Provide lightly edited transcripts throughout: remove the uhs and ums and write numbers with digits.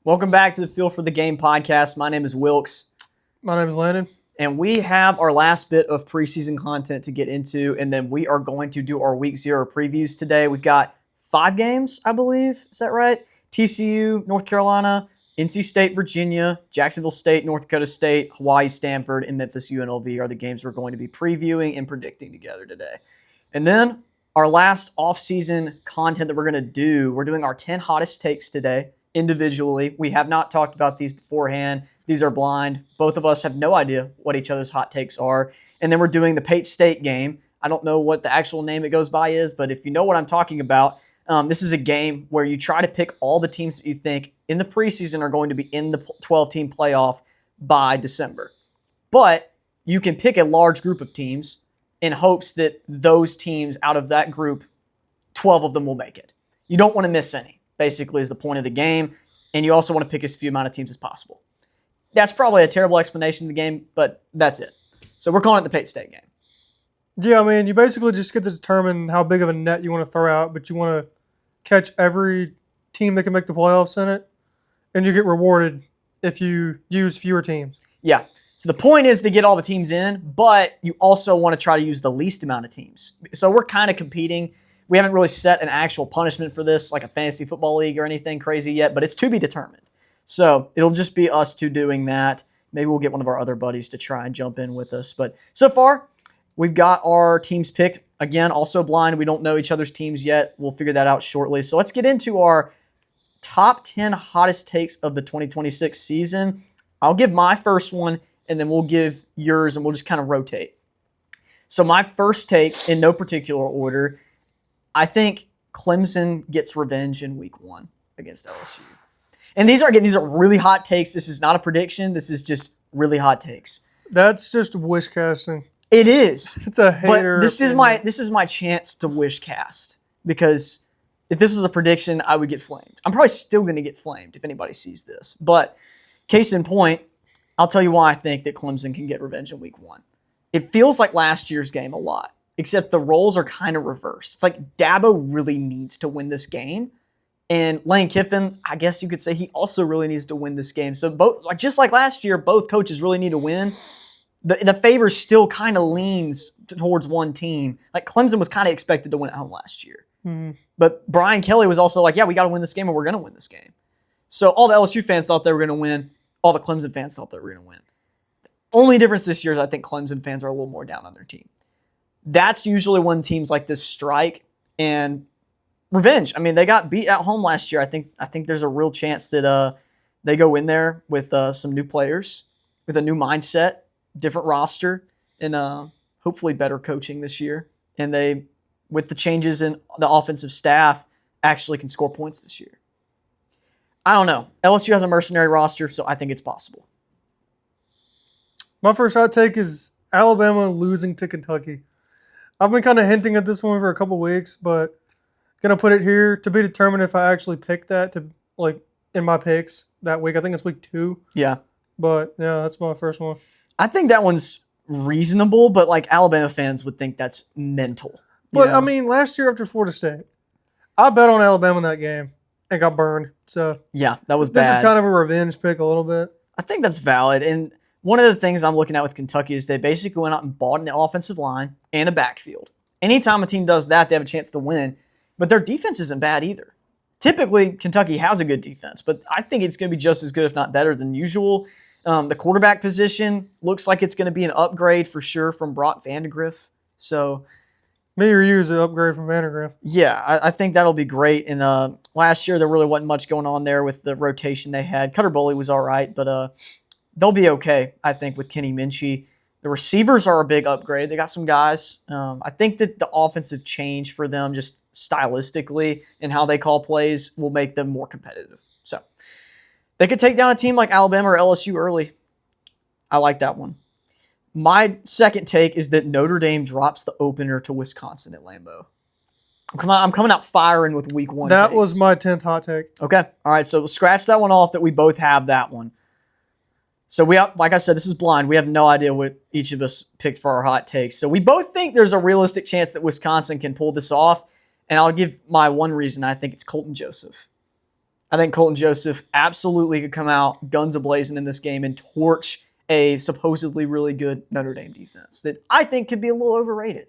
Welcome back to the Feel for the Game podcast. My name is Wilkes. My name is Landon. And we have our last bit of preseason content to get into, and then we are going to do our Week 0 previews today. We've got 5 games, I believe. Is that right? TCU, North Carolina, NC State, Virginia, Jacksonville State, North Dakota State, Hawaii, Stanford, and Memphis UNLV are the games we're going to be previewing and predicting together today. And then our last off-season content that we're going to do, we're doing our 10 hottest takes today. Individually. We have not talked about these beforehand. These are blind. Both of us have no idea what each other's hot takes are. And then we're doing the Pate State game. I don't know what the actual name it goes by is, but if you know what I'm talking about, this is a game where you try to pick all the teams that you think in the preseason are going to be in the 12-team playoff by December. But you can pick a large group of teams in hopes that those teams out of that group, 12 of them will make it. You don't want to miss any. Basically is the point of the game, and you also want to pick as few amount of teams as possible. That's probably a terrible explanation of the game, but that's it. So we're calling it the Pate State game. Yeah, I mean, you basically just get to determine how big of a net you want to throw out, but you want to catch every team that can make the playoffs in it, and you get rewarded if you use fewer teams. Yeah. So the point is to get all the teams in, but you also want to try to use the least amount of teams. So we're kind of competing. We haven't really set an actual punishment for this, like a fantasy football league or anything crazy yet, but it's to be determined. So it'll just be us two doing that. Maybe we'll get one of our other buddies to try and jump in with us. But so far, we've got our teams picked. Again, also blind. We don't know each other's teams yet. We'll figure that out shortly. So let's get into our top 10 hottest takes of the 2026 season. I'll give my first one, and then we'll give yours, and we'll just kind of rotate. So my first take, in no particular order, I think Clemson gets revenge in week 1 against LSU. And these are really hot takes. This is not a prediction. This is just really hot takes. That's just wish casting. It is. It's a hater. But this is my chance to wish cast, because if this was a prediction, I would get flamed. I'm probably still going to get flamed if anybody sees this. But case in point, I'll tell you why I think that Clemson can get revenge in week 1. It feels like last year's game a lot. Except the roles are kind of reversed. It's like Dabo really needs to win this game. And Lane Kiffin, I guess you could say he also really needs to win this game. So both, just like last year, both coaches really need to win. The favor still kind of leans towards one team. Like Clemson was kind of expected to win at home last year. Mm-hmm. But Brian Kelly was also like, yeah, we got to win this game and we're going to win this game. So all the LSU fans thought they were going to win. All the Clemson fans thought they were going to win. The only difference this year is I think Clemson fans are a little more down on their team. That's usually when teams like this strike and revenge. I mean, they got beat at home last year. I think there's a real chance that they go in there with some new players, with a new mindset, different roster, and hopefully better coaching this year. And they, with the changes in the offensive staff, actually can score points this year. I don't know. LSU has a mercenary roster, so I think it's possible. My first hot take is Alabama losing to Kentucky. I've been kind of hinting at this one for a couple weeks, but gonna put it here to be determined if I actually picked that to in my picks that week. I think it's week 2. Yeah. But yeah, that's my first one. I think that one's reasonable, but Alabama fans would think that's mental. But I mean, last year after Florida State, I bet on Alabama in that game and got burned. So yeah, that was bad. This is kind of a revenge pick a little bit. I think that's valid. And one of the things I'm looking at with Kentucky is they basically went out and bought an offensive line and a backfield. Anytime a team does that, they have a chance to win. But their defense isn't bad either. Typically, Kentucky has a good defense, but I think it's going to be just as good, if not better, than usual. The quarterback position looks like it's going to be an upgrade for sure from Brock Vandagriff. So, me or you is an upgrade from Vandagriff. Yeah, I think that'll be great. And last year, there really wasn't much going on there with the rotation they had. Cutter Boley was all right, but they'll be okay, I think, with Kenny Minchie. The receivers are a big upgrade. They got some guys. I think that the offensive change for them just stylistically and how they call plays will make them more competitive. So they could take down a team like Alabama or LSU early. I like that one. My second take is that Notre Dame drops the opener to Wisconsin at Lambeau. I'm coming out firing with week 1 That takes. was my 10th hot take. Okay. All right. So we'll scratch that one off that we both have that one. So we have, like I said, this is blind. We have no idea what each of us picked for our hot takes. So we both think there's a realistic chance that Wisconsin can pull this off. And I'll give my one reason. I think it's Colton Joseph. I think Colton Joseph absolutely could come out guns a-blazing in this game and torch a supposedly really good Notre Dame defense that I think could be a little overrated.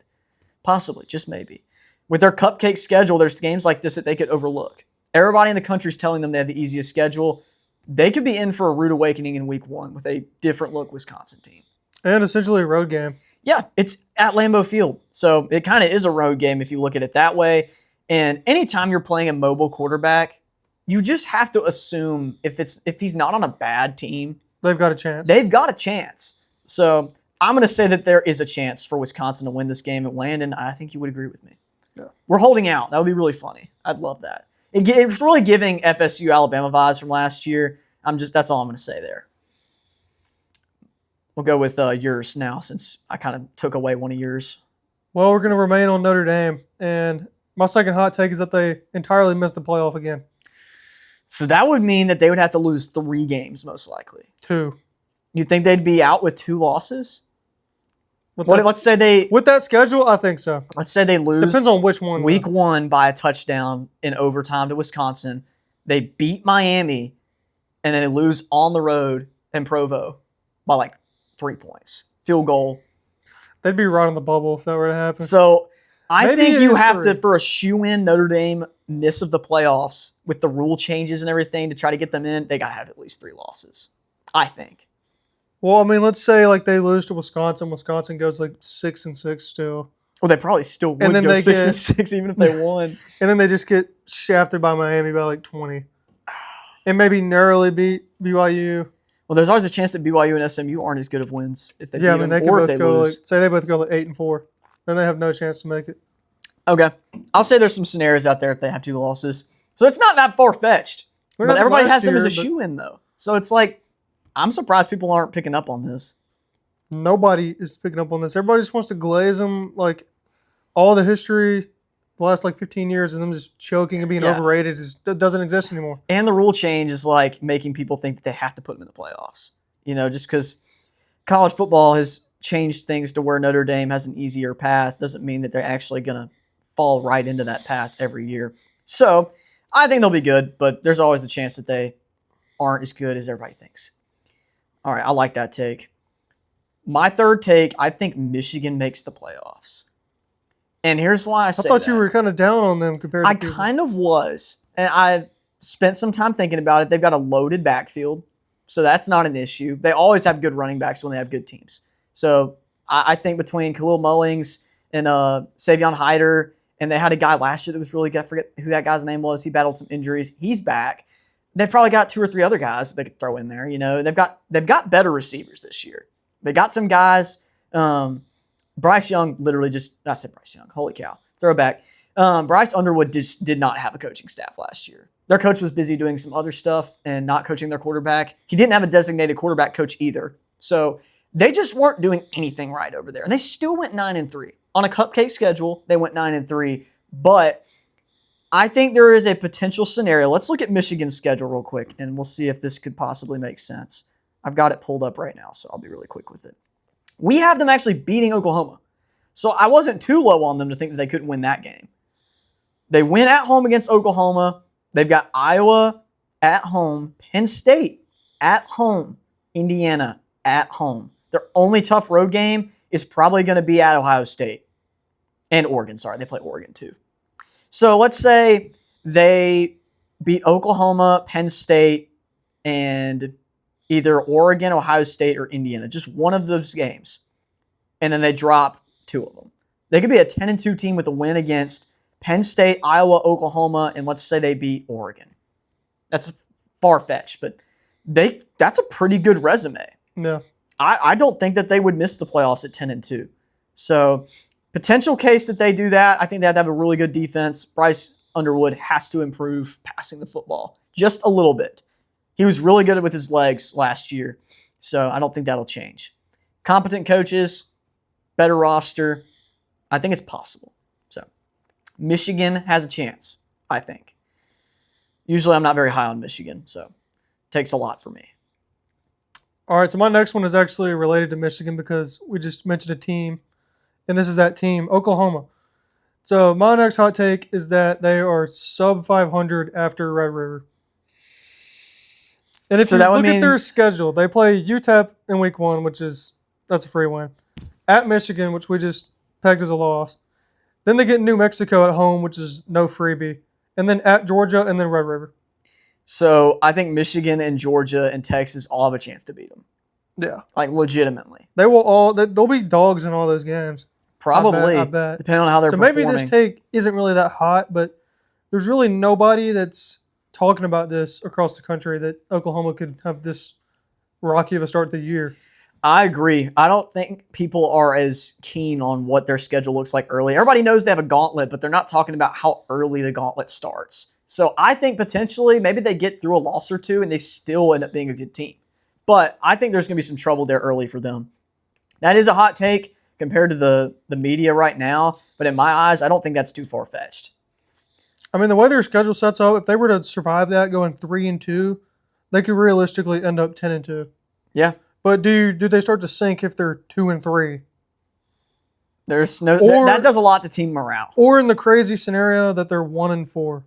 Possibly, just maybe. With their cupcake schedule, there's games like this that they could overlook. Everybody in the country is telling them they have the easiest schedule. They could be in for a rude awakening in week 1 with a different look Wisconsin team. And essentially a road game. Yeah, it's at Lambeau Field. So it kind of is a road game if you look at it that way. And anytime you're playing a mobile quarterback, you just have to assume if he's not on a bad team, they've got a chance. They've got a chance. So I'm going to say that there is a chance for Wisconsin to win this game at Landon. I think you would agree with me. Yeah. We're holding out. That would be really funny. I'd love that. It's really giving FSU Alabama vibes from last year. That's all I'm going to say there. We'll go with yours now since I kind of took away one of yours. Well, we're going to remain on Notre Dame. And my second hot take is that they entirely missed the playoff again. So that would mean that they would have to lose 3 games, most likely. 2. You think they'd be out with 2 losses? Let's say with that schedule, I think so. Let's say they lose. Depends on which one. Week 1 by a touchdown in overtime to Wisconsin. They beat Miami, and then they lose on the road in Provo by like 3 points. Field goal. They'd be right on the bubble if that were to happen. So I think you have 3. to, for a shoe-in Notre Dame miss of the playoffs with the rule changes and everything to try to get them in, they got to have at least 3 losses. I think. Well, I mean, let's say like they lose to Wisconsin. Wisconsin goes like 6-6 still. Well, they probably still would and then go they 6-6 even if they won. And then they just get shafted by Miami by like 20. And maybe narrowly beat BYU. Well, there's always a chance that BYU and SMU aren't as good of wins if they beat them, they could or if both they go lose. say they both go like 8-4. Then they have no chance to make it. Okay. I'll say there's some scenarios out there if they have 2 losses. So it's not that far-fetched. But everybody has them as a shoe-in, though. So it's like, I'm surprised people aren't picking up on this. Nobody is picking up on this. Everybody just wants to glaze them like all the history the last like 15 years and them just choking and being overrated it doesn't exist anymore. And the rule change is like making people think that they have to put them in the playoffs. You know, just because college football has changed things to where Notre Dame has an easier path doesn't mean that they're actually going to fall right into that path every year. So I think they'll be good, but there's always the chance that they aren't as good as everybody thinks. All right, I like that take. My third take, I think Michigan makes the playoffs. And here's why I say thought you were kind of down on them compared to I kind of was. And I spent some time thinking about it. They've got a loaded backfield, so that's not an issue. They always have good running backs when they have good teams. So I think between Khalil Mullings and Savion Hyder, and they had a guy last year that was really good. I forget who that guy's name was. He battled some injuries. He's back. They've probably got 2 or 3 other guys they could throw in there. You know, they've got better receivers this year. They got some guys. Bryce Young I said Bryce Young. Holy cow. Throwback. Bryce Underwood just did not have a coaching staff last year. Their coach was busy doing some other stuff and not coaching their quarterback. He didn't have a designated quarterback coach either. So they just weren't doing anything right over there. And they still went 9-3. On a cupcake schedule, they went 9-3. But I think there is a potential scenario. Let's look at Michigan's schedule real quick, and we'll see if this could possibly make sense. I've got it pulled up right now, so I'll be really quick with it. We have them actually beating Oklahoma. So I wasn't too low on them to think that they couldn't win that game. They win at home against Oklahoma. They've got Iowa at home, Penn State at home, Indiana at home. Their only tough road game is probably going to be at Ohio State and Oregon. Sorry, they play Oregon too. So let's say they beat Oklahoma, Penn State, and either Oregon, Ohio State, or Indiana. Just one of those games. And then they drop 2 of them. They could be a 10-2 team with a win against Penn State, Iowa, Oklahoma, and let's say they beat Oregon. That's far-fetched, but that's a pretty good resume. Yeah. I don't think that they would miss the playoffs at 10-2. So potential case that they do that. I think they have to have a really good defense. Bryce Underwood has to improve passing the football just a little bit. He was really good with his legs last year, so I don't think that'll change. Competent coaches, better roster. I think it's possible. So Michigan has a chance, I think. Usually I'm not very high on Michigan, so it takes a lot for me. All right, so my next one is actually related to Michigan because we just mentioned a team, and this is that team, Oklahoma. So my next hot take is that they are sub 500 after Red River. And if So you that would look at mean- their schedule, they play UTEP in week 1, that's a free win. At Michigan, which we just pegged as a loss. Then they get New Mexico at home, which is no freebie. And then at Georgia and then Red River. So I think Michigan and Georgia and Texas all have a chance to beat them. Yeah. Like, legitimately. They'll be dogs in all those games. Probably. I bet. Depending on how they're So performing. maybe this take isn't really that hot, but there's really nobody that's talking about this across the country that Oklahoma could have this rocky of a start to the year. I agree. I don't think people are as keen on what their schedule looks like early. Everybody knows they have a gauntlet, but they're not talking about how early the gauntlet starts. So I think potentially maybe they get through a loss or two and they still end up being a good team. But I think there's going to be some trouble there early for them. That is a hot take compared to the media right now. But in my eyes, I don't think that's too far-fetched. I mean, the way their schedule sets up, if they were to survive that going 3-2, they could realistically end up 10-2. Yeah. But do they start to sink if they're 2-3? There's no that does a lot to team morale. Or in the crazy scenario that they're 1-4,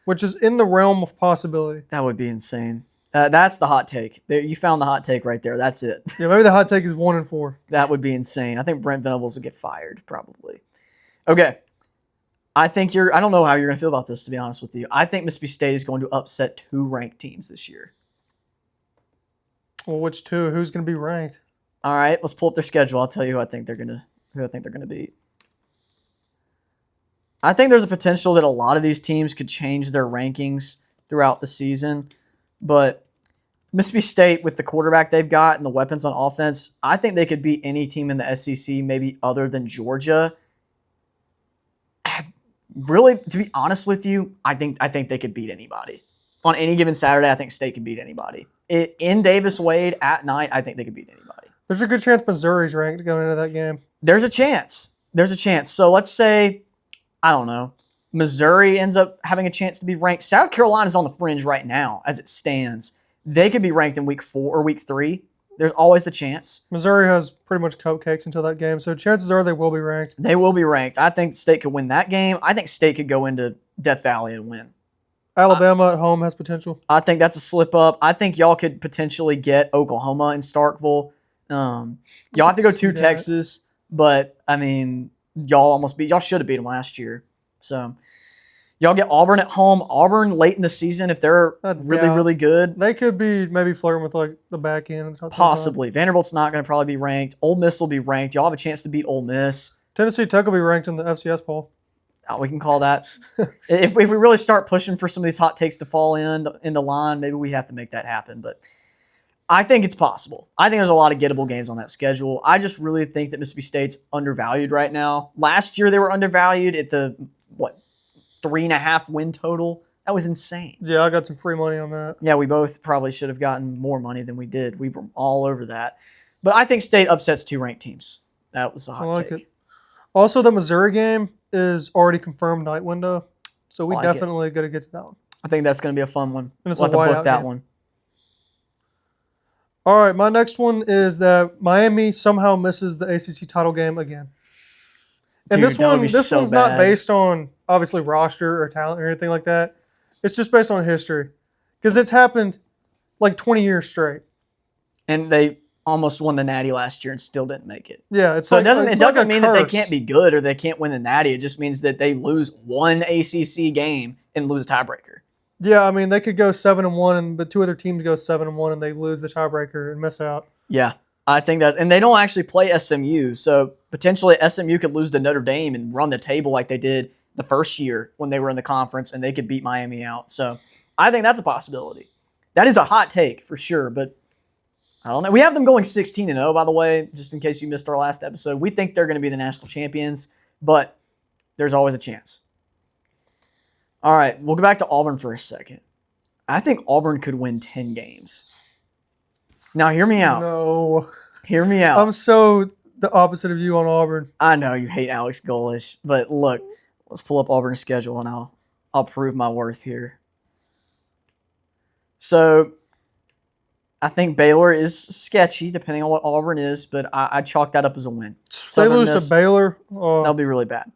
which is in the realm of possibility. That would be insane. That's the hot take. You found the hot take right there. That's it. Yeah, maybe the hot take is 1-4. That would be insane. I think Brent Venables would get fired, probably. Okay. I don't know how you're going to feel about this, to be honest with you. I think Mississippi State is going to upset 2 ranked teams this year. Well, which 2? Who's going to be ranked? All right, let's pull up their schedule. I'll tell you who I think they're going to beat. I think there's a potential that a lot of these teams could change their rankings throughout the season, but Mississippi State, with the quarterback they've got and the weapons on offense, I think they could beat any team in the SEC, maybe other than Georgia. Really, to be honest with you, I think they could beat anybody. On any given Saturday, I think State could beat anybody. In Davis-Wade at night, I think they could beat anybody. There's a good chance Missouri's ranked going into that game. There's a chance. So let's say, I don't know, Missouri ends up having a chance to be ranked. South Carolina's on the fringe right now as it stands. They could be ranked in week 4 or week 3. There's always the chance. Missouri has pretty much cupcakes until that game, so chances are they will be ranked. They will be ranked. I think State could win that game. I think State could go into Death Valley and win. Alabama at home has potential. I think that's a slip up. I think y'all could potentially get Oklahoma in Starkville. Y'all have to go to Texas, but I mean, y'all should have beat them last year. So y'all get Auburn at home. Auburn late in the season, if they're really good. They could be maybe flirting with like the back end. Possibly. Vanderbilt's not going to probably be ranked. Ole Miss will be ranked. Y'all have a chance to beat Ole Miss. Tennessee Tech will be ranked in the FCS poll. We can call that. If we really start pushing for some of these hot takes to fall in the line, maybe we have to make that happen. But I think it's possible. I think there's a lot of gettable games on that schedule. I just really think that Mississippi State's undervalued right now. Last year they were undervalued at the 3.5 win total. That was insane. Yeah, I got some free money on that. Yeah, we both probably should have gotten more money than we did. We were all over that. But I think State upsets 2 ranked teams. That was a hot take. It. Also, the Missouri game is already confirmed night window, so we definitely got to get to that one. I think that's going to be a fun one. And it's we'll have to book that game. one. All right, my next one is that Miami somehow misses the ACC title game again. And Dude, this one's not based on obviously roster or talent or anything like that. It's just based on history, because it's happened like 20 years straight. And they almost won the Natty last year and still didn't make it. Yeah, it's so like, it doesn't mean that they can't be good or they can't win the Natty. It just means that they lose one ACC game and lose a tiebreaker. Yeah, I mean they could go 7-1, but 2 other teams go 7-1 and they lose the tiebreaker and miss out. Yeah, I think that, and they don't actually play SMU, so potentially SMU could lose to Notre Dame and run the table like they did the first year when they were in the conference, and they could beat Miami out. So I think that's a possibility. That is a hot take for sure, but I don't know. We have them going 16-0, by the way, just in case you missed our last episode. We think they're going to be the national champions, but there's always a chance. All right, we'll go back to Auburn for a second. I think Auburn could win 10 games. Now, hear me out. No. Hear me out. I'm so the opposite of you on Auburn. I know you hate Alex Golesh, but look, let's pull up Auburn's schedule and I'll prove my worth here. So, I think Baylor is sketchy, depending on what Auburn is, but I chalk that up as a win. They lose to Baylor. That'll be really bad.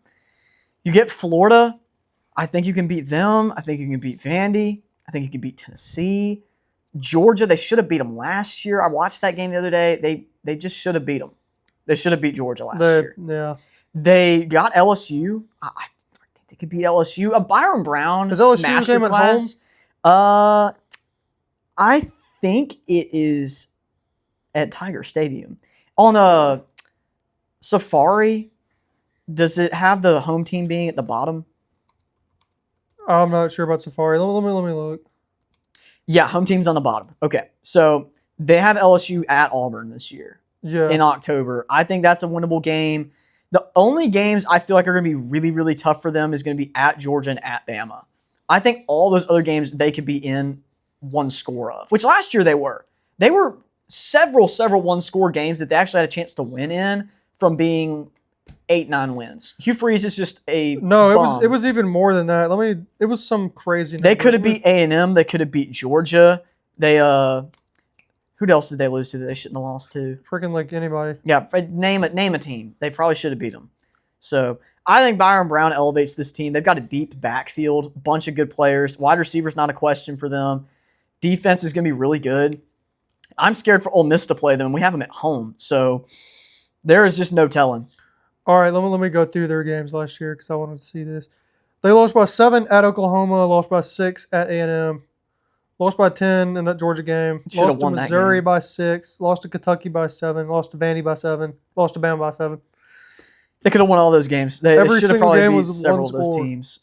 You get Florida. I think you can beat them. I think you can beat Vandy. I think you can beat Tennessee. Georgia, they should have beat them last year. I watched that game the other day. They just should have beat them. They should have beat Georgia last year. Yeah. They got LSU. I think they could beat LSU. Byron Brown. Is LSU game at home? I think it is at Tiger Stadium. On a Safari, does it have the home team being at the bottom? I'm not sure about Safari. Let me look. Yeah, home team's on the bottom. Okay, so they have LSU at Auburn this year in October. I think that's a winnable game. The only games I feel like are going to be really, really tough for them is going to be at Georgia and at Bama. I think all those other games they could be in one score of, which last year they were. They were several one-score games that they actually had a chance to win in from being 8-9 wins. Hugh Freeze is just a it was even more than that. It was some crazy number. They could have beat A&M. They could have beat Georgia. They who else did they lose to that they shouldn't have lost to? Freaking like anybody. Yeah, name a team. They probably should have beat them. So I think Byron Brown elevates this team. They've got a deep backfield, bunch of good players. Wide receiver's not a question for them. Defense is going to be really good. I'm scared for Ole Miss to play them. We have them at home, so there is just no telling. All right, let me go through their games last year because I wanted to see this. They lost by 7 at Oklahoma, lost by 6 at A&M, lost by 10 in that Georgia game, lost to Missouri by 6, lost to Kentucky by 7, lost to Vandy by 7, lost to Bama by 7. They could have won all those games. Every single game was one score. Those teams.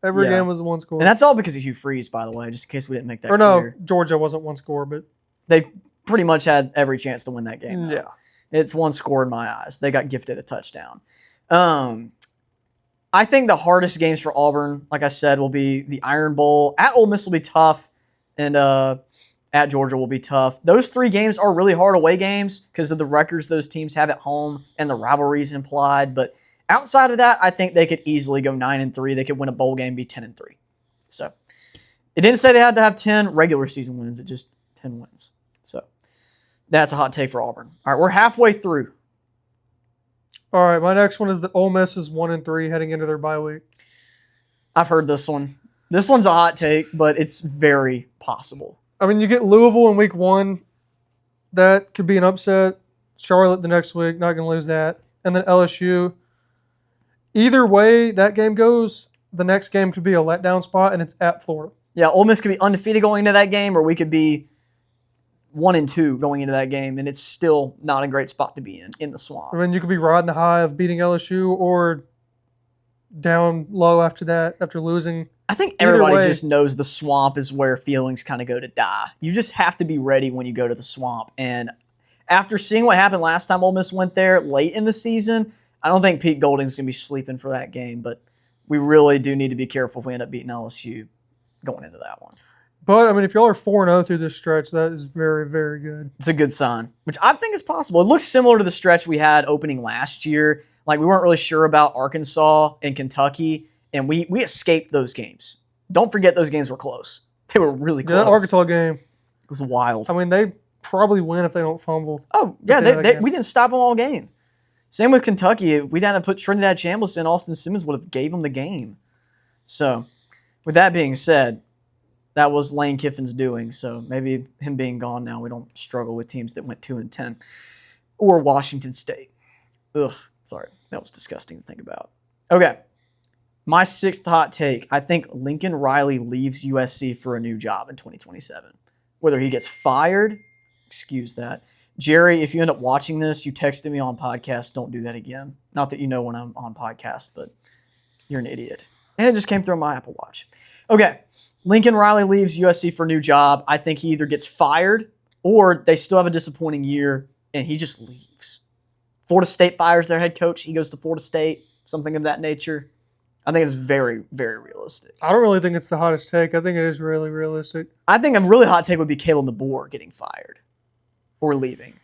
Every game was one score. And that's all because of Hugh Freeze, by the way, just in case we didn't make that clear. No, Georgia wasn't one score, but they pretty much had every chance to win that game. Yeah. It's one score in my eyes. They got gifted a touchdown. I think the hardest games for Auburn, like I said, will be the Iron Bowl. At Ole Miss will be tough, and at Georgia will be tough. Those 3 games are really hard away games because of the records those teams have at home and the rivalries implied. But outside of that, I think they could easily go 9-3. They could win a bowl game, be 10-3. So it didn't say they had to have 10 regular season wins. It just 10 wins. So that's a hot take for Auburn. All right, we're halfway through. All right, my next one is that Ole Miss is 1-3 heading into their bye week. I've heard this one. This one's a hot take, but it's very possible. I mean, you get Louisville in week 1. That could be an upset. Charlotte the next week, not going to lose that. And then LSU. Either way that game goes, the next game could be a letdown spot, and it's at Florida. Yeah, Ole Miss could be undefeated going into that game, or we could be 1-2 going into that game, and it's still not a great spot to be in the swamp. I mean, you could be riding the high of beating LSU or down low after that, after losing. I think everybody just knows the swamp is where feelings kind of go to die. You just have to be ready when you go to the swamp. And after seeing what happened last time Ole Miss went there late in the season, I don't think Pete Golding's going to be sleeping for that game, but we really do need to be careful if we end up beating LSU going into that one. But, I mean, if y'all are 4-0 through this stretch, that is very, very good. It's a good sign, which I think is possible. It looks similar to the stretch we had opening last year. Like, we weren't really sure about Arkansas and Kentucky, and we escaped those games. Don't forget those games were close. They were really close. Yeah, that Arkansas game. It was wild. I mean, they probably win if they don't fumble. Oh, yeah, we didn't stop them all game. Same with Kentucky. If we didn't put Trinidad Chambliss in, Austin Simmons would have gave them the game. So, with that being said, that was Lane Kiffin's doing. So maybe him being gone now, we don't struggle with teams that went 2-10. Or Washington State. Ugh, sorry. That was disgusting to think about. Okay. My 6th hot take. I think Lincoln Riley leaves USC for a new job in 2027. Whether he gets fired, excuse that. Jerry, if you end up watching this, you texted me on podcast. Don't do that again. Not that you know when I'm on podcast, but you're an idiot. And it just came through on my Apple Watch. Okay. Lincoln Riley leaves USC for a new job. I think he either gets fired or they still have a disappointing year and he just leaves. Florida State fires their head coach. He goes to Florida State, something of that nature. I think it's very, very realistic. I don't really think it's the hottest take. I think it is really realistic. I think a really hot take would be Kalen DeBoer getting fired or leaving.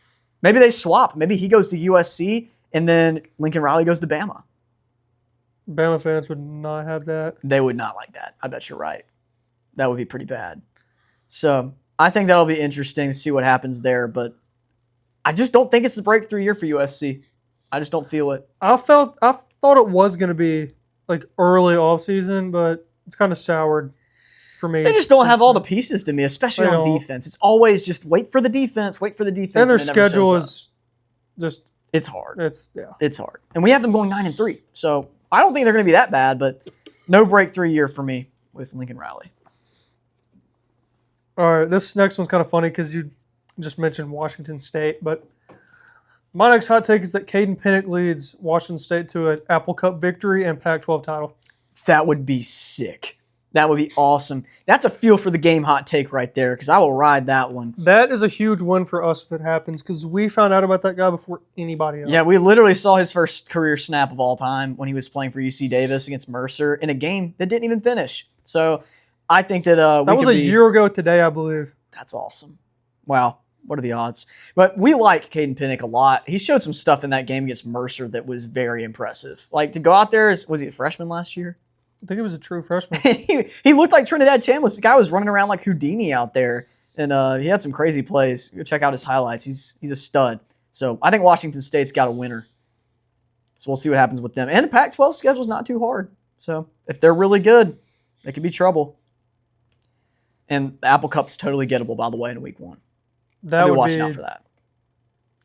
Maybe they swap. Maybe he goes to USC and then Lincoln Riley goes to Bama. Bama fans would not have that. They would not like that. I bet you're right. That would be pretty bad. So I think that'll be interesting to see what happens there, but I just don't think it's the breakthrough year for USC. I just don't feel it. I thought it was going to be like early off season, but it's kind of soured for me. They just don't have all the pieces to me, especially on defense. It's always just wait for the defense. And their schedule is just... It's hard. It's hard. And we have them going 9-3. So I don't think they're going to be that bad, but no breakthrough year for me with Lincoln Riley. All right, this next one's kind of funny because you just mentioned Washington State, but my next hot take is that Caden Pennick leads Washington State to an Apple Cup victory and Pac-12 title. That would be sick. That would be awesome. That's a feel for the game hot take right there because I will ride that one. That is a huge win for us if it happens because we found out about that guy before anybody else. Yeah, we literally saw his first career snap of all time when he was playing for UC Davis against Mercer in a game that didn't even finish. So I think that that was a year ago today, I believe. That's awesome. Wow. What are the odds? But we like Caden Pennick a lot. He showed some stuff in that game against Mercer that was very impressive. Like, to go out there, was he a freshman last year? I think he was a true freshman. he looked like Trinidad Chambliss. The guy was running around like Houdini out there. And he had some crazy plays. Go check out his highlights. He's a stud. So I think Washington State's got a winner. So we'll see what happens with them. And the Pac-12 schedule's not too hard. So if they're really good, they could be trouble. And the Apple Cup's totally gettable, by the way, in week 1. I'll be watching out for that.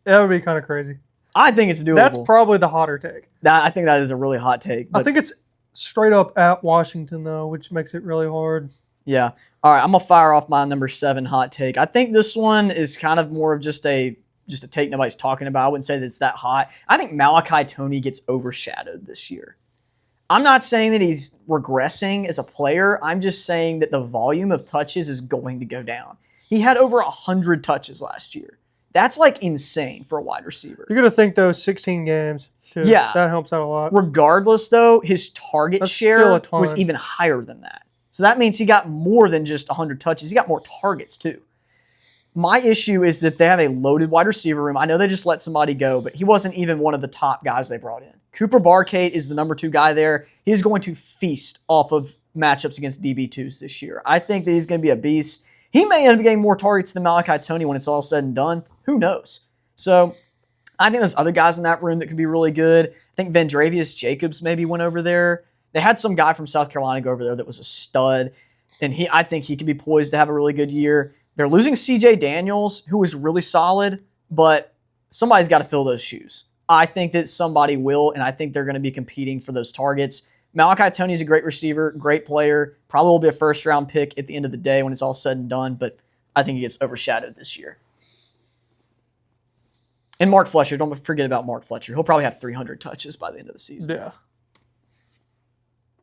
That would be kind of crazy. I think it's doable. That's probably the hotter take. I think that is a really hot take. I think it's straight up at Washington, though, which makes it really hard. Yeah. All right, I'm going to fire off my number 7 hot take. I think this one is kind of more of just a take nobody's talking about. I wouldn't say that it's that hot. I think Malachi Toney gets overshadowed this year. I'm not saying that he's regressing as a player. I'm just saying that the volume of touches is going to go down. He had over 100 touches last year. That's like insane for a wide receiver. You're going to think those 16 games, too. Yeah. That helps out a lot. Regardless, though, his target share was even higher than that. So that means he got more than just 100 touches. He got more targets, too. My issue is that they have a loaded wide receiver room. I know they just let somebody go, but he wasn't even one of the top guys they brought in. Cooper Barcade is the number 2 guy there. He's going to feast off of matchups against DB2s this year. I think that he's going to be a beast. He may end up getting more targets than Malachi Toney when it's all said and done. Who knows? So I think there's other guys in that room that could be really good. I think Vandravius Jacobs maybe went over there. They had some guy from South Carolina go over there that was a stud, and I think he could be poised to have a really good year. They're losing C.J. Daniels, who was really solid, but somebody's got to fill those shoes. I think that somebody will, and I think they're going to be competing for those targets. Malachi Toney's a great receiver, great player, probably will be a first-round pick at the end of the day when it's all said and done, but I think he gets overshadowed this year. And Mark Fletcher, don't forget about Mark Fletcher. He'll probably have 300 touches by the end of the season. Yeah.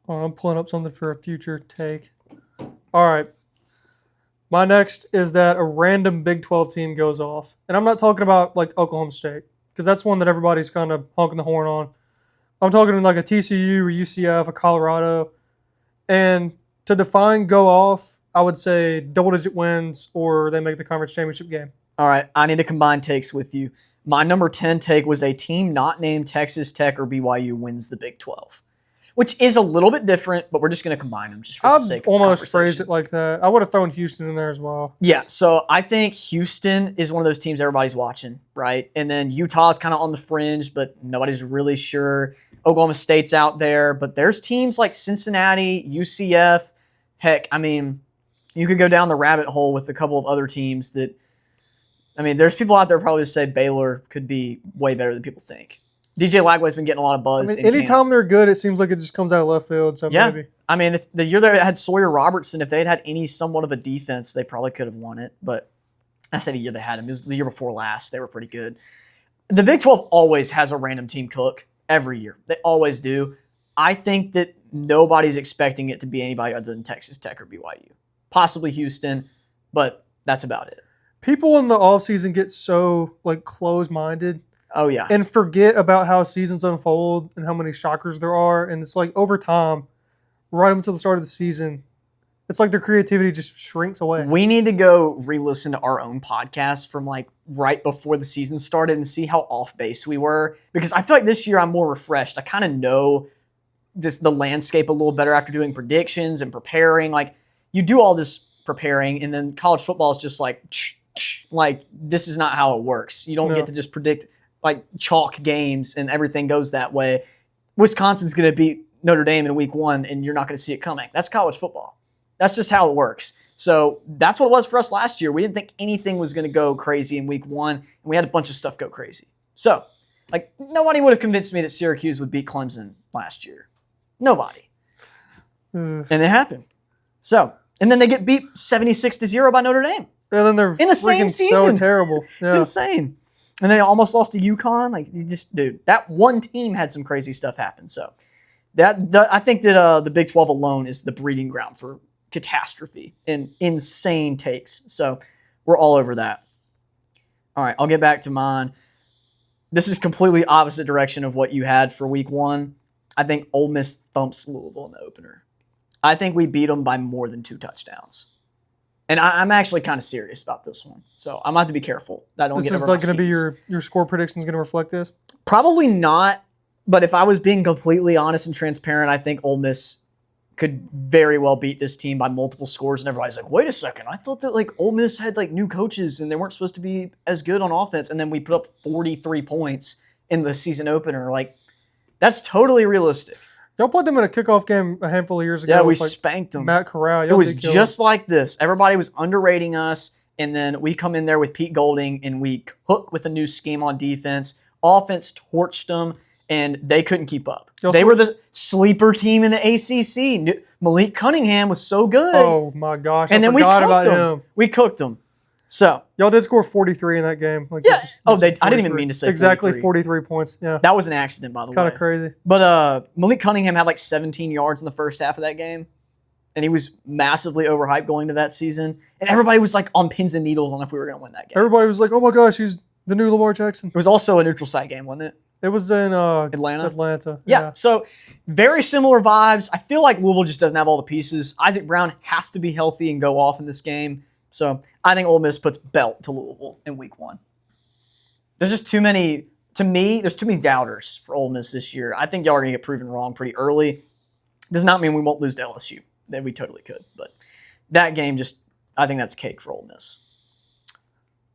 I'm pulling up something for a future take. All right. My next is that a random Big 12 team goes off. And I'm not talking about like Oklahoma State, because that's one that everybody's kind of honking the horn on. I'm talking like a TCU or UCF, a Colorado. And to define go off, I would say double-digit wins or they make the conference championship game. All right, I need to combine takes with you. My number 10 take was a team not named Texas Tech or BYU wins the Big 12, which is a little bit different, but we're just going to combine them just for the sake of almost phrased it like that. I would have thrown Houston in there as well. Yeah, so I think Houston is one of those teams everybody's watching, right? And then Utah's kind of on the fringe, but nobody's really sure. Oklahoma State's out there, but there's teams like Cincinnati, UCF. Heck, I mean, you could go down the rabbit hole with a couple of other teams that, I mean, there's people out there probably to say Baylor could be way better than people think. DJ Lagway's been getting a lot of buzz. I mean, anytime they're good, it seems like it just comes out of left field. So yeah. Maybe. I mean, the year they had Sawyer Robertson, if they'd had any somewhat of a defense, they probably could have won it. But I said the year they had him. It was the year before last. They were pretty good. The Big 12 always has a random team cook every year. They always do. I think that nobody's expecting it to be anybody other than Texas Tech or BYU. Possibly Houston, but that's about it. People in the offseason get so like closed-minded. Oh, yeah. And forget about how seasons unfold and how many shockers there are. And it's like over time, right up until the start of the season, it's like their creativity just shrinks away. We need to go re-listen to our own podcast from like right before the season started and see how off base we were. Because I feel like this year I'm more refreshed. I kind of know the landscape a little better after doing predictions and preparing. Like you do all this preparing and then college football is just like this is not how it works. You don't get to just predict like chalk games and everything goes that way. Wisconsin's going to beat Notre Dame in week 1 and you're not going to see it coming. That's college football. That's just how it works. So that's what it was for us last year. We didn't think anything was going to go crazy in week 1, and we had a bunch of stuff go crazy. So, like, nobody would have convinced me that Syracuse would beat Clemson last year. Nobody. And it happened. So, and then they get beat 76-0 by Notre Dame. And then they're in the same season. so terrible. Yeah. It's insane. And they almost lost to UConn. Like, dude, that one team had some crazy stuff happen. So, I think that the Big 12 alone is the breeding ground for catastrophe and insane takes. So, we're all over that. All right, I'll get back to mine. This is completely opposite direction of what you had for week 1. I think Ole Miss thumps Louisville in the opener. I think we beat them by more than 2 touchdowns. And I'm actually kind of serious about this one. So I'm going to have to be careful that I don't this get is over like my going to be skis. your score predictions going to reflect this? Probably not. But if I was being completely honest and transparent, I think Ole Miss could very well beat this team by multiple scores. And everybody's like, wait a second. I thought that like Ole Miss had like new coaches and they weren't supposed to be as good on offense. And then we put up 43 points in the season opener. Like, that's totally realistic. Y'all played them in a kickoff game a handful of years ago. Yeah, we with, like, spanked them. Matt Corral. It was just like this. Everybody was underrating us, and then we come in there with Pete Golding, and we hook with a new scheme on defense. Offense torched them, and they couldn't keep up. They were the sleeper team in the ACC. Malik Cunningham was so good. Oh, my gosh. And I then we forgot cooked about them. him. We cooked them. So y'all did score 43 in that game. Like, yeah. I didn't even mean to say exactly 43 points. Yeah. That was an accident, by the way. Kind of crazy. But Malik Cunningham had like 17 yards in the first half of that game, and he was massively overhyped going to that season. And everybody was like on pins and needles on if we were going to win that game. Everybody was like, "Oh my gosh, he's the new Lamar Jackson." It was also a neutral site game, wasn't it? It was in Atlanta. Atlanta. Yeah. So very similar vibes. I feel like Louisville just doesn't have all the pieces. Isaac Brown has to be healthy and go off in this game. So I think Ole Miss puts belt to Louisville in week 1. There's just too many, to me, there's too many doubters for Ole Miss this year. I think y'all are going to get proven wrong pretty early. Does not mean we won't lose to LSU. Then we totally could. But that game I think that's cake for Ole Miss.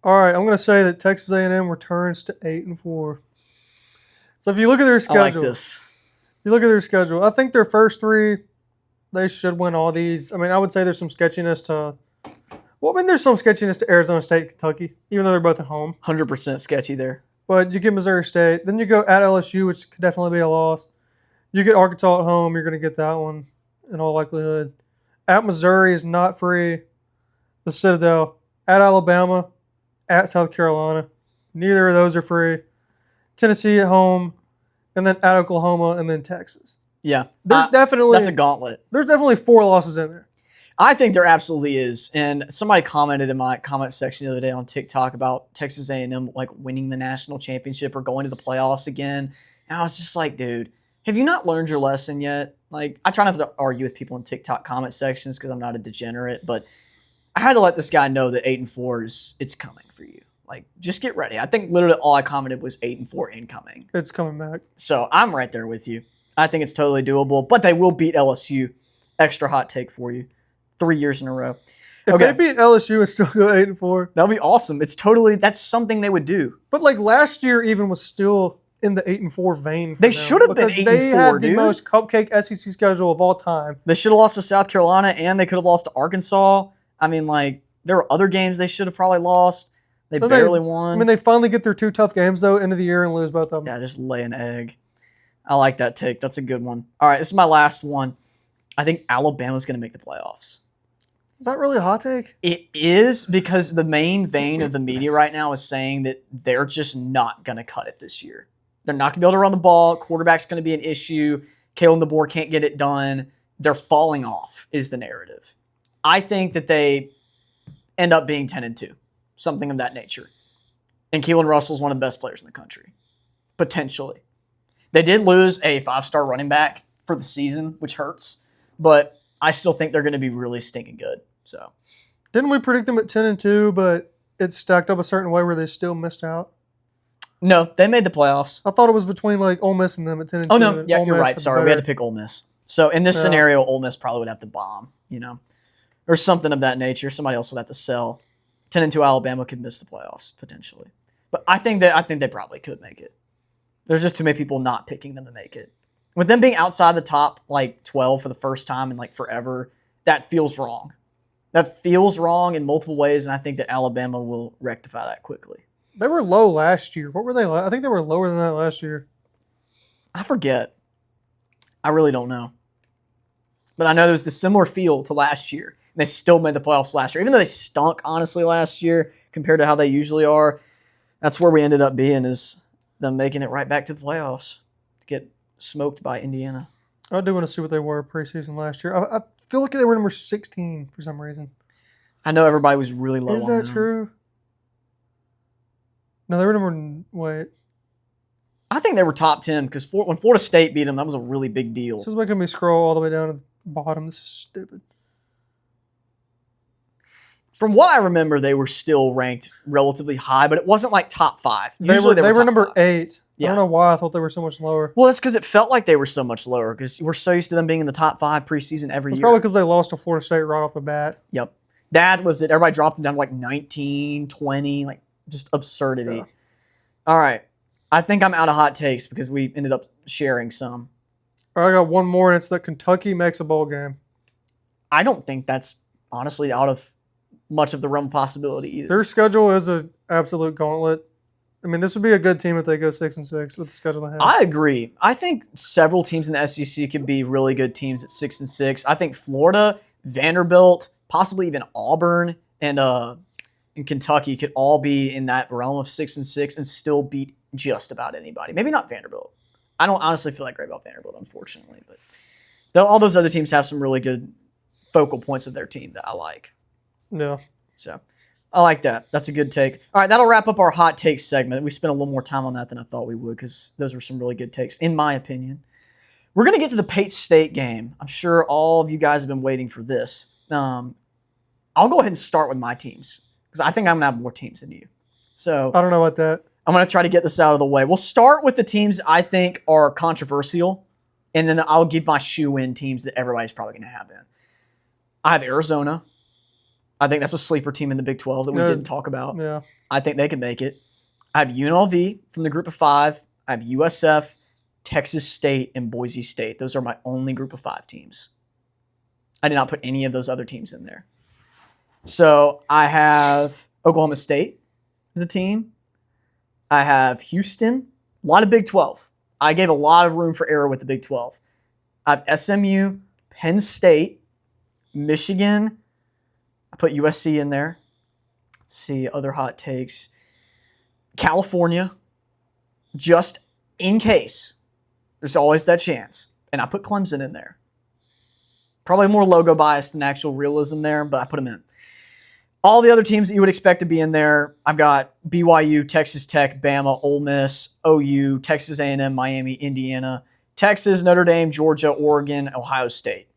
All right, I'm going to say that Texas A&M returns to 8-4. So if you look at their schedule, I like this. You look at their schedule. I think their first 3, they should win all these. I mean, I would say there's some sketchiness to. Well, I mean, there's some sketchiness to Arizona State and Kentucky, even though they're both at home. 100% sketchy there. But you get Missouri State. Then you go at LSU, which could definitely be a loss. You get Arkansas at home. You're going to get that one in all likelihood. At Missouri is not free. The Citadel. At Alabama. At South Carolina. Neither of those are free. Tennessee at home. And then at Oklahoma. And then Texas. Yeah. There's definitely... That's a gauntlet. There's definitely 4 losses in there. I think there absolutely is, and somebody commented in my comment section the other day on TikTok about Texas A&M like winning the national championship or going to the playoffs again. And I was just like, dude, have you not learned your lesson yet? Like, I try not to argue with people in TikTok comment sections because I'm not a degenerate, but I had to let this guy know that 8-4 it's coming for you. Like, just get ready. I think literally all I commented was 8-4 incoming. It's coming back. So I'm right there with you. I think it's totally doable, but they will beat LSU. Extra hot take for you. 3 years in a row. If they beat LSU and still go 8-4, that'll be awesome. That's something they would do. But like last year, even was still in the 8-4 vein. They should have been 8-4, they had the dude. most cupcake SEC schedule of all time. They should have lost to South Carolina and they could have lost to Arkansas. I mean, like there were other games they should have probably lost. They barely won. I mean, they finally get their 2 tough games though, end of the year, and lose both of them. Yeah, just lay an egg. I like that take. That's a good one. All right, this is my last one. I think Alabama's going to make the playoffs. Is that really a hot take? It is, because the main vein of the media right now is saying that they're just not going to cut it this year. They're not going to be able to run the ball. Quarterback's going to be an issue. Kalen DeBoer can't get it done. They're falling off is the narrative. I think that they end up being 10-2, something of that nature. And Keelan Russell's one of the best players in the country, potentially. They did lose a 5-star running back for the season, which hurts, but I still think they're going to be really stinking good. So, didn't we predict them at 10-2, but it stacked up a certain way where they still missed out? No, they made the playoffs. I thought it was between like Ole Miss and them at 10-2. Oh no, yeah, you're right. Sorry, we had to pick Ole Miss. So in this scenario, Ole Miss probably would have to bomb, or something of that nature. Somebody else would have to sell. 10-2 Alabama could miss the playoffs potentially, but I think they probably could make it. There's just too many people not picking them to make it. With them being outside the top like 12 for the first time in like forever. that feels wrong. That feels wrong in multiple ways, and I think that Alabama will rectify that quickly. They were low last year. What were they? I think they were lower than that last year. I forget. I really don't know. But I know there was the similar feel to last year. And they still made the playoffs last year. Even though they stunk, honestly, last year compared to how they usually are, that's where we ended up being, is them making it right back to the playoffs to get smoked by Indiana. I do want to see what they were preseason last year. I feel like they were number 16 for some reason. I know everybody was really low Is on that them. true? No, they were number. Wait. I think they were top 10 because when Florida State beat them, that was a really big deal. This is making me scroll all the way down to the bottom. This is stupid. From what I remember, they were still ranked relatively high, but it wasn't like top 5. They Usually were top number 5. 8. Yeah. I don't know why I thought they were so much lower. Well, that's because it felt like they were so much lower because we're so used to them being in the top 5 preseason every It's year. probably because they lost to Florida State right off the bat. Yep. That was it. Everybody dropped them down to like 19, 20, like just absurdity. Yeah. All right. I think I'm out of hot takes because we ended up sharing some. All right, I got one more, and it's that Kentucky makes a bowl game. I don't think that's honestly out of much of the realm of possibility either. Their schedule is an absolute gauntlet. I mean, this would be a good team if they go 6-6 with the schedule they have. I agree. I think several teams in the SEC could be really good teams at 6-6. I think Florida, Vanderbilt, possibly even Auburn, and Kentucky could all be in that realm of 6-6 and still beat just about anybody. Maybe not Vanderbilt. I don't honestly feel like great about Vanderbilt, unfortunately, but all those other teams have some really good focal points of their team that I like. Yeah. So I like that. That's a good take. All right, that'll wrap up our hot takes segment. We spent a little more time on that than I thought we would because those were some really good takes, in my opinion. We're going to get to the Pate State game. I'm sure all of you guys have been waiting for this. I'll go ahead and start with my teams because I think I'm going to have more teams than you. So I don't know about that. I'm going to try to get this out of the way. We'll start with the teams I think are controversial, and then I'll give my shoe-in teams that everybody's probably going to have in. I have Arizona. I think that's a sleeper team in the Big 12 that we didn't talk about. Yeah. I think they can make it. I have UNLV from the group of 5. I have USF, Texas State, and Boise State. Those are my only group of 5 teams. I did not put any of those other teams in there. So I have Oklahoma State as a team. I have Houston. A lot of Big 12. I gave a lot of room for error with the Big 12. I have SMU, Penn State, Michigan. I put USC in there. Let's see, other hot takes. California, just in case. There's always that chance. And I put Clemson in there. Probably more logo bias than actual realism there, but I put them in. All the other teams that you would expect to be in there, I've got BYU, Texas Tech, Bama, Ole Miss, OU, Texas A&M, Miami, Indiana, Texas, Notre Dame, Georgia, Oregon, Ohio State.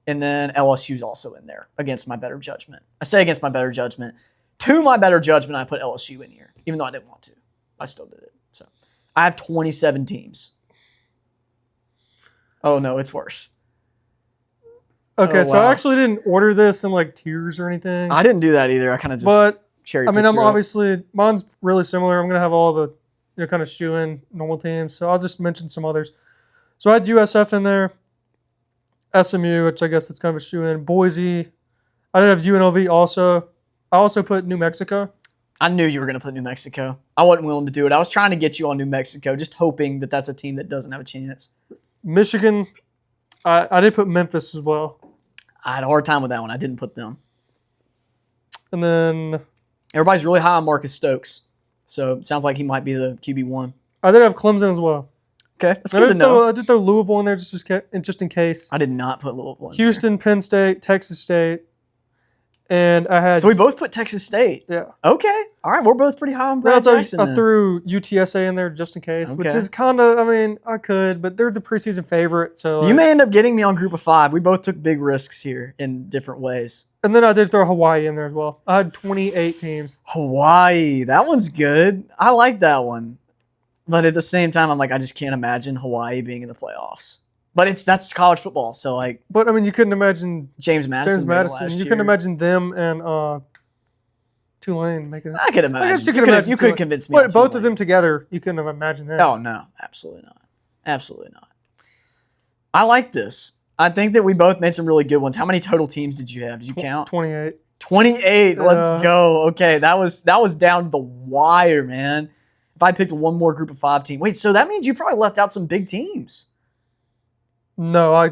And then LSU's also in there, against my better judgment. I say against my better judgment. To my better judgment, I put LSU in here, even though I didn't want to. I still did it. So I have 27 teams. Oh, no, it's worse. Okay, Oh, so wow. I actually didn't order this in like tiers or anything. I didn't do that either. I kind of just But cherry I mean, picked I'm through it. obviously mine's really similar. I'm gonna have all the kind of shoe-in normal teams. So I'll just mention some others. So I had USF in there, SMU, which I guess it's kind of a shoe-in. Boise. I did have UNLV also. I also put New Mexico. I knew you were going to put New Mexico. I wasn't willing to do it. I was trying to get you on New Mexico, just hoping that that's a team that doesn't have a chance. Michigan. I did put Memphis as well. I had a hard time with that one. I didn't put them. And then Everybody's really high on Marcus Stokes, so it sounds like he might be the QB1. I did have Clemson as well. Okay, that's And good to know. I did throw Louisville in there just in case. I did not put Louisville in Houston, Penn State, Texas State, and I there. had So we both put Texas State. yeah. Okay, all right, we're both pretty high on Then I Brad Jackson. I then. threw UTSA in there just in case, which Okay. is kind of, I mean, I could, but they're the preseason favorite. So You may end up getting me on Group of 5. We both took big risks here in different ways. And then I did throw Hawaii in there as well. I had 28 teams. Hawaii, that one's good. I like that one. But at the same time, I'm like, I just can't imagine Hawaii being in the playoffs. But that's college football, so like But I mean, you couldn't imagine James Madison. made it last You year. couldn't imagine them and Tulane making it. I could imagine. I guess you you could could imagine you could Tulane. convince me. on But both of Tulane. them together, you couldn't have imagined that. Oh no, absolutely not. Absolutely not. I like this. I think that we both made some really good ones. How many total teams did you have? Did you count? 28. 28. Let's go. Okay, that was down to the wire, man. If I picked one more group of 5 team. Wait, so that means you probably left out some big teams. No, I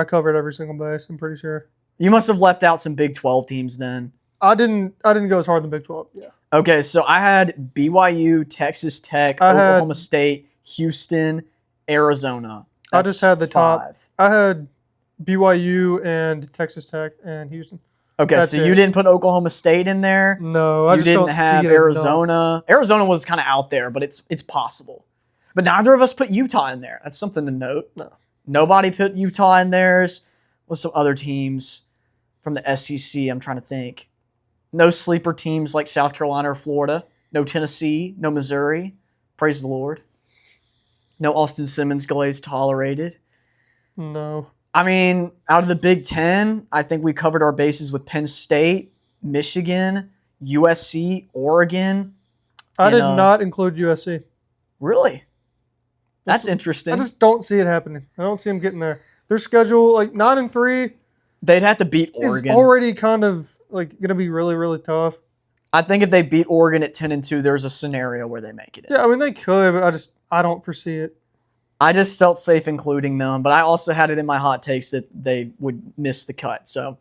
covered every single base, I'm pretty sure. You must have left out some Big 12 teams then. I didn't go as hard in the Big 12. Yeah. Okay, so I had BYU, Texas Tech, Oklahoma State, Houston, Arizona. I just had the 5. top. I had BYU and Texas Tech and Houston. Okay, That's so it. You didn't put Oklahoma State in there. No, I you just didn't don't have see it Arizona. enough. Arizona was kind of out there, but it's possible. But neither of us put Utah in there. That's something to note. No. Nobody put Utah in theirs. What's some other teams from the SEC? I'm trying to think. No sleeper teams like South Carolina or Florida. No Tennessee. No Missouri. Praise the Lord. No Austin Simmons glaze tolerated. No. I mean, out of the Big Ten, I think we covered our bases with Penn State, Michigan, USC, Oregon. I did not include USC. Really? That's interesting. I just don't see it happening. I don't see them getting there. Their schedule, like 9-3, they'd have to beat Oregon. is already kind of like going to be really, really tough. I think if they beat Oregon at 10-2, there's a scenario where they make it in. Yeah, I mean, they could, but I don't foresee it. I just felt safe including them, but I also had it in my hot takes that they would miss the cut. So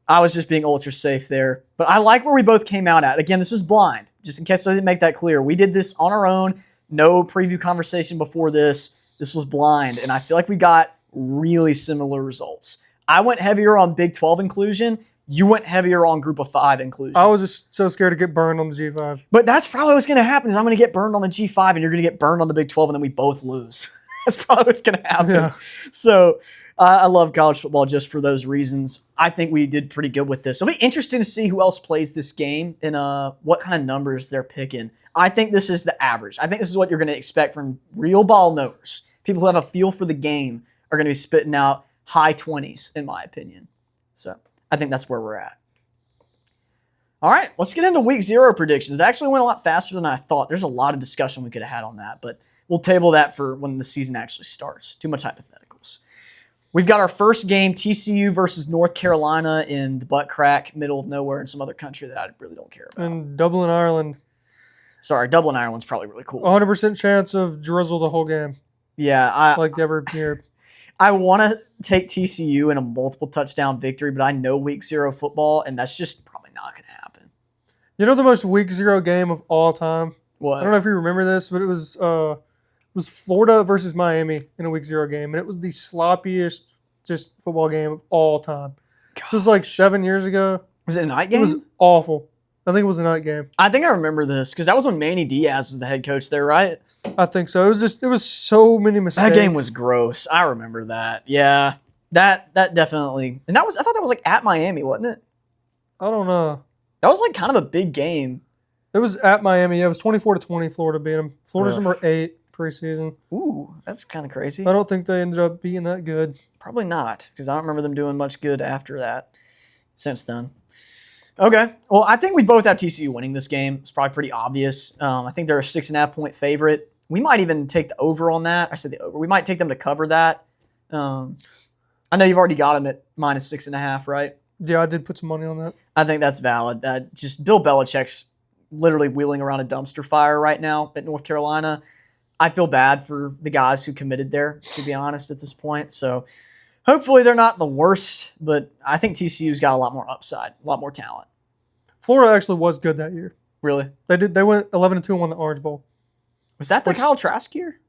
I was just being ultra safe there. But I like where we both came out at. Again, this was blind, just in case I didn't make that clear. We did this on our own. No preview conversation before this. This was blind, and I feel like we got really similar results. I went heavier on Big 12 inclusion. You went heavier on Group of 5 inclusion. I was just so scared to get burned on the G5. But that's probably what's going to happen is I'm going to get burned on the G5 and you're going to get burned on the Big 12 and then we both lose. That's probably what's going to happen. Yeah. So I love college football just for those reasons. I think we did pretty good with this. It'll be interesting to see who else plays this game and what kind of numbers they're picking. I think this is the average. I think this is what you're going to expect from real ball knowers. People who have a feel for the game are going to be spitting out high 20s, in my opinion. So I think that's where we're at. All right, let's get into week 0 predictions. It actually went a lot faster than I thought. There's a lot of discussion we could have had on that, but we'll table that for when the season actually starts. Too much hypotheticals. We've got our first game, TCU versus North Carolina in the butt crack, middle of nowhere in some other country that I really don't care about. And Dublin, Ireland. Sorry, Dublin, Ireland's probably really cool. 100% chance of drizzle the whole game. Yeah. Like every year. I want to take TCU in a multiple touchdown victory, but I know week 0 football, and that's just probably not going to happen. You know the most week 0 game of all time? What? I don't know if you remember this, but it was Florida versus Miami in a week 0 game, and it was the sloppiest just football game of all time. This was like 7 years ago. Was it a night game? It was awful. I think it was a night game. I think I remember this because that was when Manny Diaz was the head coach there, right? I think so. It was so many mistakes. That game was gross. I remember that. Yeah, that definitely. And I thought that was like at Miami, wasn't it? I don't know. That was like kind of a big game. It was at Miami. Yeah, it was 24-20. Florida beat them. Florida's Ugh. number 8 preseason. Ooh, that's kind of crazy. I don't think they ended up being that good. Probably not, because I don't remember them doing much good after that. Since then. Okay. Well, I think we both have TCU winning this game. It's probably pretty obvious. I think they're a 6.5-point favorite. We might even take the over on that. I said the over. We might take them to cover that. I know you've already got them at minus 6.5, right? Yeah, I did put some money on that. I think that's valid. Just Bill Belichick's literally wheeling around a dumpster fire right now at North Carolina. I feel bad for the guys who committed there, to be honest, at this point. So hopefully they're not the worst, but I think TCU's got a lot more upside, a lot more talent. Florida actually was good that year. Really? They went 11-2 and won the Orange Bowl. Was that the Kyle Trask year?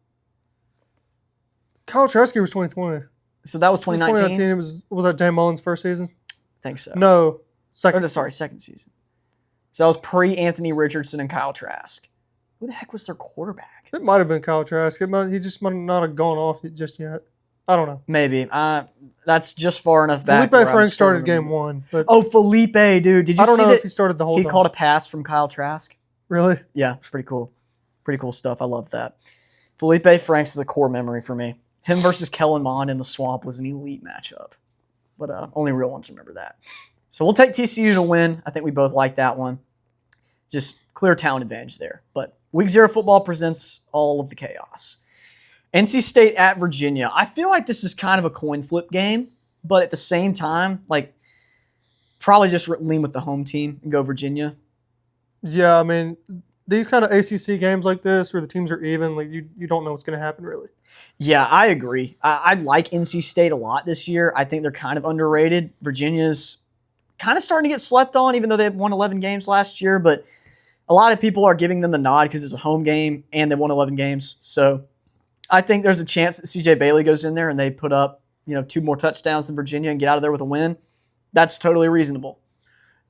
Kyle Trask was 2020. So that was 2019? 2019. Was that Dan Mullen's first season? I think so. No. Second season. So that was pre-Anthony Richardson and Kyle Trask. Who the heck was their quarterback? It might have been Kyle Trask. He just might not have gone off just yet. I don't know. Maybe. That's just far enough back. Felipe Frank started game 1. But Felipe, dude. Did you I don't see know that if he started the whole he time. called a pass from Kyle Trask? Really? Yeah, it's pretty cool. Pretty cool stuff. I love that. Felipe Franks is a core memory for me. Him versus Kellen Mond in the swamp was an elite matchup. But only real ones remember that. So we'll take TCU to win. I think we both like that one. Just clear talent advantage there. But week 0 football presents all of the chaos. NC State at Virginia. I feel like this is kind of a coin flip game, but at the same time, like, probably just lean with the home team and go Virginia. Yeah, I mean, these kind of ACC games like this where the teams are even, like you don't know what's going to happen really. Yeah, I agree. I like NC State a lot this year. I think they're kind of underrated. Virginia's kind of starting to get slept on, even though they won 11 games last year. But a lot of people are giving them the nod because it's a home game and they won 11 games. So I think there's a chance that CJ Bailey goes in there and they put up 2 more touchdowns than Virginia and get out of there with a win. That's totally reasonable.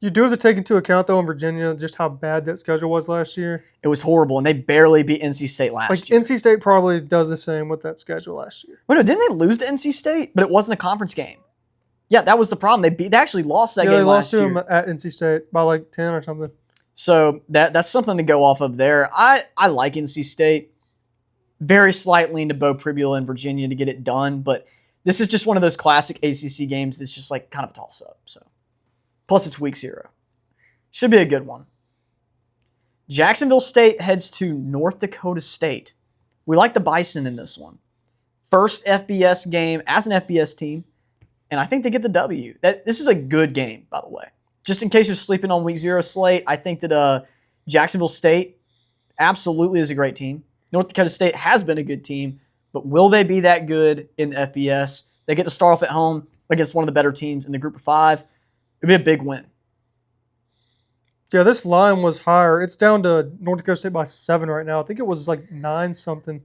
You do have to take into account, though, in Virginia, just how bad that schedule was last year. It was horrible, and they barely beat NC State last year. NC State probably does the same with that schedule last year. Wait, no, didn't they lose to NC State? But it wasn't a conference game. Yeah, that was the problem. They actually lost that game last year. They lost to them at NC State by like 10 or something. So that's something to go off of there. I like NC State. Very slight lean to Bo Pribula in Virginia to get it done, but this is just one of those classic ACC games that's just like kind of a toss-up. So, plus it's week 0. Should be a good one. Jacksonville State heads to North Dakota State. We like the Bison in this one. First FBS game as an FBS team, and I think they get the W. This is a good game, by the way. Just in case you're sleeping on week 0 slate, I think that Jacksonville State absolutely is a great team. North Dakota State has been a good team, but will they be that good in the FBS? They get to start off at home against one of the better teams in the group of 5. It'd be a big win. Yeah, this line was higher. It's down to North Dakota State by 7 right now. I think it was like 9-something.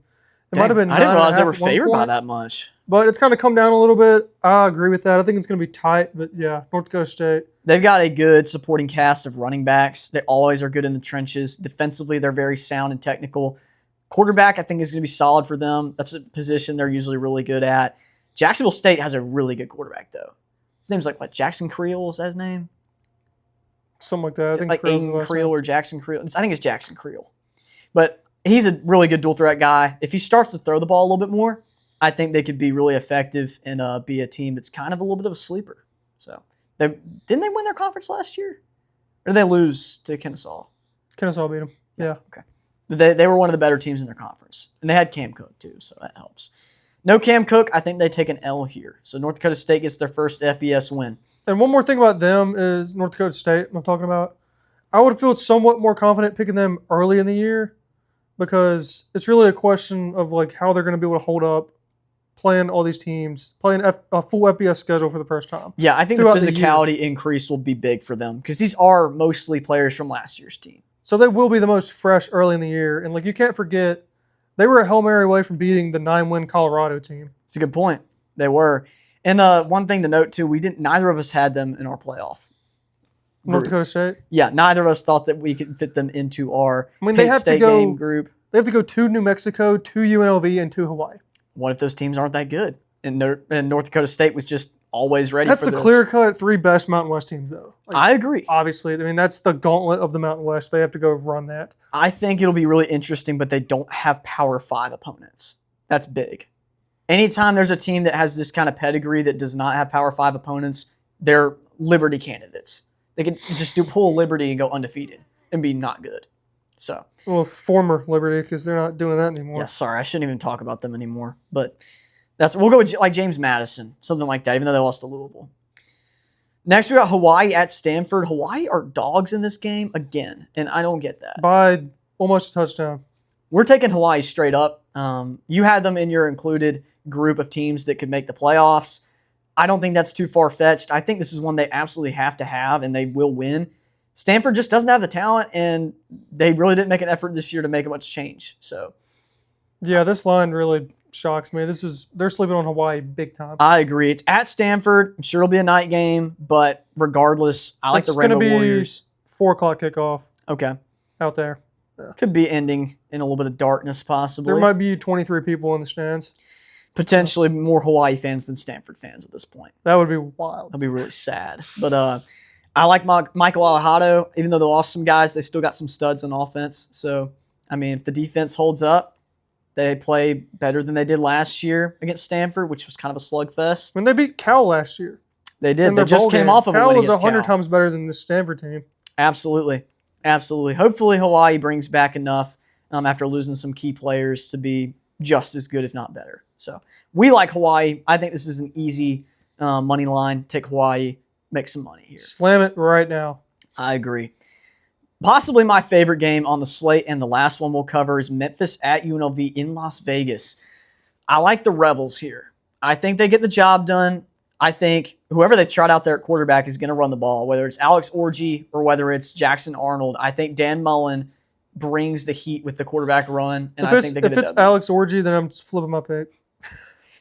It might have been 9.5. I didn't realize they were favored by that much. But it's kind of come down a little bit. I agree with that. I think it's going to be tight, but yeah, North Dakota State. They've got a good supporting cast of running backs. They always are good in the trenches. Defensively, they're very sound and technical. Quarterback, I think, is going to be solid for them. That's a position they're usually really good at. Jacksonville State has a really good quarterback, though. His name's like, what, Jackson Creel is that his name? Something like that. I think like Aiden Creel or Jackson Creel. I think it's Jackson Creel. But he's a really good dual threat guy. If he starts to throw the ball a little bit more, I think they could be really effective and be a team that's kind of a little bit of a sleeper. So, didn't they win their conference last year? Or did they lose to Kennesaw? Kennesaw beat them. Yeah. Okay. They were one of the better teams in their conference. And they had Cam Cook, too, so that helps. No Cam Cook, I think they take an L here. So North Dakota State gets their first FBS win. And one more thing about them is North Dakota State, I'm talking about. I would feel somewhat more confident picking them early in the year because it's really a question of like how they're going to be able to hold up playing all these teams, playing a full FBS schedule for the first time. Yeah, I think the physicality increase will be big for them because these are mostly players from last year's team. So they will be the most fresh early in the year. And like you can't forget, they were a Hail Mary away from beating the 9-win Colorado team. It's a good point. They were. And one thing to note too, neither of us had them in our playoff. North Dakota State? Yeah, neither of us thought that we could fit them into our they have State to go, game group. They have to go to New Mexico, to UNLV, and to Hawaii. What if those teams aren't that good? And North Dakota State was just always ready for this. That's the clear-cut 3 best Mountain West teams, though. Like, I agree. Obviously. I mean, that's the gauntlet of the Mountain West. They have to go run that. I think it'll be really interesting, but they don't have Power 5 opponents. That's big. Anytime there's a team that has this kind of pedigree that does not have Power 5 opponents, they're Liberty candidates. They can just pull Liberty and go undefeated and be not good. So, well, former Liberty, because they're not doing that anymore. Yeah, sorry, I shouldn't even talk about them anymore. But we'll go with like James Madison, something like that, even though they lost to Louisville. Next, we got Hawaii at Stanford. Hawaii are dogs in this game again, and I don't get that. By almost a touchdown. We're taking Hawaii straight up. You had them in your included group of teams that could make the playoffs. I don't think that's too far-fetched. I think this is one they absolutely have to have, and they will win. Stanford just doesn't have the talent, and they really didn't make an effort this year to make much change. So, yeah, this line really shocks me. They're sleeping on Hawaii big time. I agree. It's at Stanford. I'm sure it'll be a night game, but regardless, I like the Rainbow Warriors. 4:00 kickoff. Okay. Out there. Yeah. Could be ending in a little bit of darkness, possibly. There might be 23 people in the stands. Potentially more Hawaii fans than Stanford fans at this point. That would be wild. That'd be really sad. But I like Michael Alejado. Even though they lost some guys, they still got some studs on offense. So, I mean, if the defense holds up, they play better than they did last year against Stanford, which was kind of a slugfest. When they beat Cal last year. They did. They just came off of a win against Cal. Cal was 100 times better than the Stanford team. Absolutely. Absolutely. Hopefully Hawaii brings back enough after losing some key players to be just as good, if not better. So we like Hawaii. I think this is an easy money line. Take Hawaii, make some money here. Slam it right now. I agree. Possibly my favorite game on the slate, and the last one we'll cover is Memphis at UNLV in Las Vegas. I like the Rebels here. I think they get the job done. I think whoever they trot out there at quarterback is going to run the ball, whether it's Alex Orji or whether it's Jackson Arnold. I think Dan Mullen brings the heat with the quarterback run, and I think they get if a it's W. Alex Orji, then I'm flipping my pick.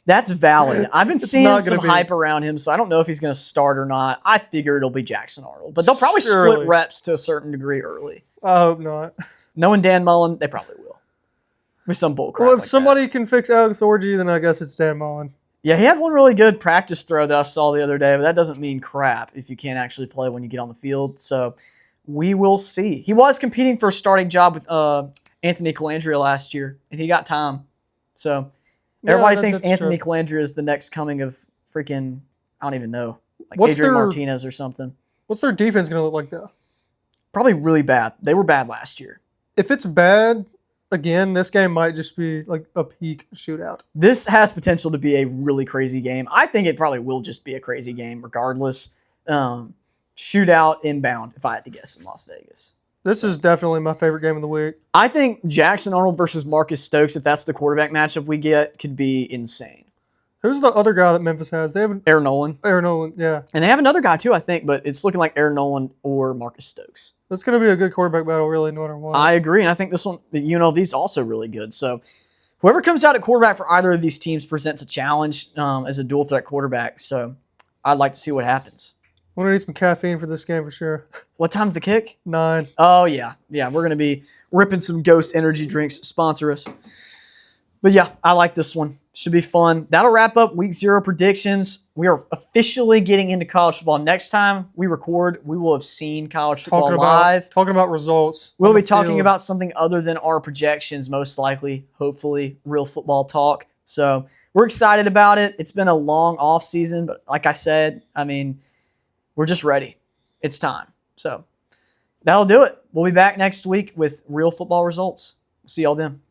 That's valid. I've been seeing not some gonna be. hype around him, so I don't know if he's going to start or not. I figure it'll be Jackson Arnold, but they'll probably Surely. split reps to a certain degree early. I hope not. Knowing Dan Mullen, they probably will. With some bull crap Well, if like somebody that. can fix Alex Orji, then I guess it's Dan Mullen. Yeah, he had one really good practice throw that I saw the other day, but that doesn't mean crap if you can't actually play when you get on the field. So we will see. He was competing for a starting job with Anthony Calandria last year, and he got time. So everybody thinks Anthony Calandria is the next coming of freaking, I don't even know, like Adrian Martinez or something. What's their defense going to look like, though? Probably really bad. They were bad last year. If it's bad, again, this game might just be like a peak shootout. This has potential to be a really crazy game. I think it probably will just be a crazy game regardless. Shootout inbound, if I had to guess, in Las Vegas. This is definitely my favorite game of the week. I think Jackson Arnold versus Marcus Stokes, if that's the quarterback matchup we get, could be insane. Who's the other guy that Memphis has? They have Aaron Nolan. Aaron Nolan, yeah. And they have another guy too, I think, but it's looking like Aaron Nolan or Marcus Stokes. That's going to be a good quarterback battle, really, no matter what. I agree, and I think this one, the UNLV is also really good. So whoever comes out at quarterback for either of these teams presents a challenge as a dual threat quarterback. So I'd like to see what happens. I'm going to need some caffeine for this game for sure. What time's the kick? 9. Oh, yeah. Yeah, we're going to be ripping some Ghost energy drinks. Sponsor us. But yeah, I like this one. Should be fun. That'll wrap up week 0 predictions. We are officially getting into college football. Next time we record, we will have seen college football live. Talking about results. We'll be talking about something other than our projections, most likely, hopefully, real football talk. So we're excited about it. It's been a long off season, but like I said, I mean, we're just ready. It's time. So that'll do it. We'll be back next week with real football results. See y'all then.